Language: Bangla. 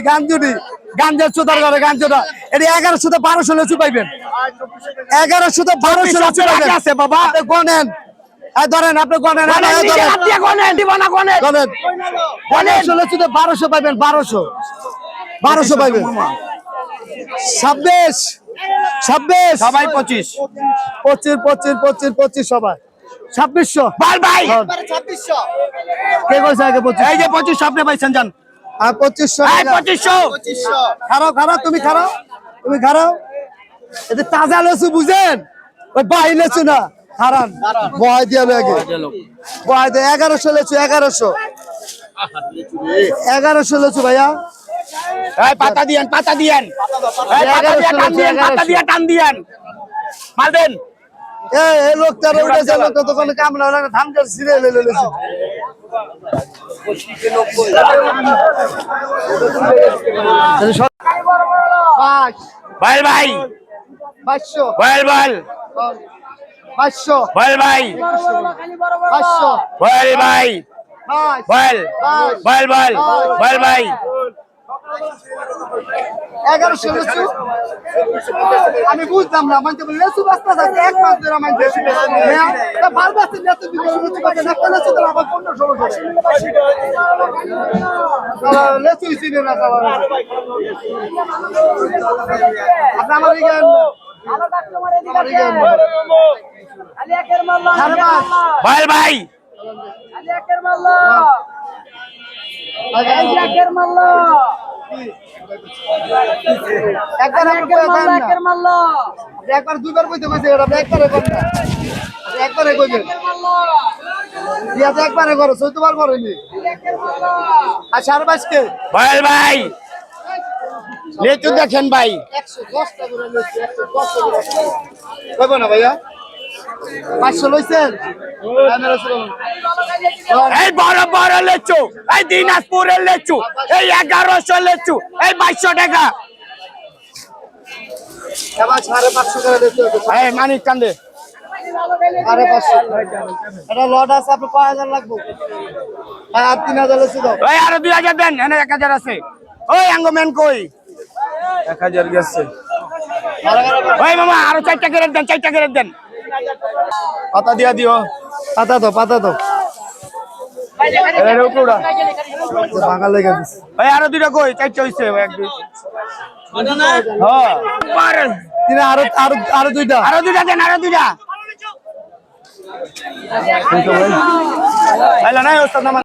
গাঞ্জুটি গাঞ্জার চোদার করে গাঞ্জটা এটি 1100 1200 লেচু পাইবেন 1100 1200 লেচু পাইবেন আছে বাবা আপনি গনেন এই ধরেন আপনি গনেন গনেন দিব না গনেন গনেন 1100 লেচুতে 1200 পাইবেন 1200 পাইবেন 26 সবাই 25 সবাই 2600 বল ভাই 2600 কে কইছে আগে 25 এই যে 25 আপনি পাইছেন জান আর 2500 খারাপ তুমি খারাপ এটা তাজা লেচু বুঝেন ওই বাই লেচু না হারান বয় দিয়ে লাগে বয় দে 1100 লেচু 1100 লেচু ভাইয়া এই পাতা দিয়েন এই পাতা দিয়ে টান দিয়েন মাল দেন এই লোকটার ওইটা যে লোকটা তো কোনো কাম না হলো ধান গাছ ছিঁড়ে লেলেছে ভাই 500 বল 500 বল ভাই 500 বল ভাই বল ভাই 1100 লেচু আমি বুঝলাম না মানে লেচু বাস্তা থাকে এক মাস ধরে আমি বেশি না তা ভালো বাস্তা লেচু দিতে লেচু বাস্তা না করলে তো আবার 1500 লেচু চিনে না আপনি আমার দিকে ভালো কাস্টমার এদিকে খালি একের মাল্লা ভাই খালি একের মাল্লা একের মাল্লা একবার দুইবার কইতে কইছে একবারে কইবেন একবারে করো 14 বার করেনি আর 22 কে ভাই লেচু দেখেন ভাই 110 টাকা করে লেচু 110 টাকা কইব না ভাইয়া 500 লইছেন এই বড় লেচু এই দিনাজপুরের লেচু এই 1100 লেচু এই 2200 টাকা এবার 550 টাকা লেচু এই মানিক কান্দে 550 এটা লট আছে আপনি 5000 লাগবে আর 3000 লেচু দাও এই আর 2000 দেন এনে 1000 আছে ওই আঙ্গমেন কই 1000 গেছে ওই মামা আর 4টা করে দেন পাতা দিয়া দিও পাতা দাও এর উপরটা বাঙাল লাগা দিছে ভাই আরো দুইটা কই 4টা হইছে এক দুই হ্যাঁ পারেন তিন আরো দুইটা দেন আরো দুইটা হ্যালো নাই ওস্তাদ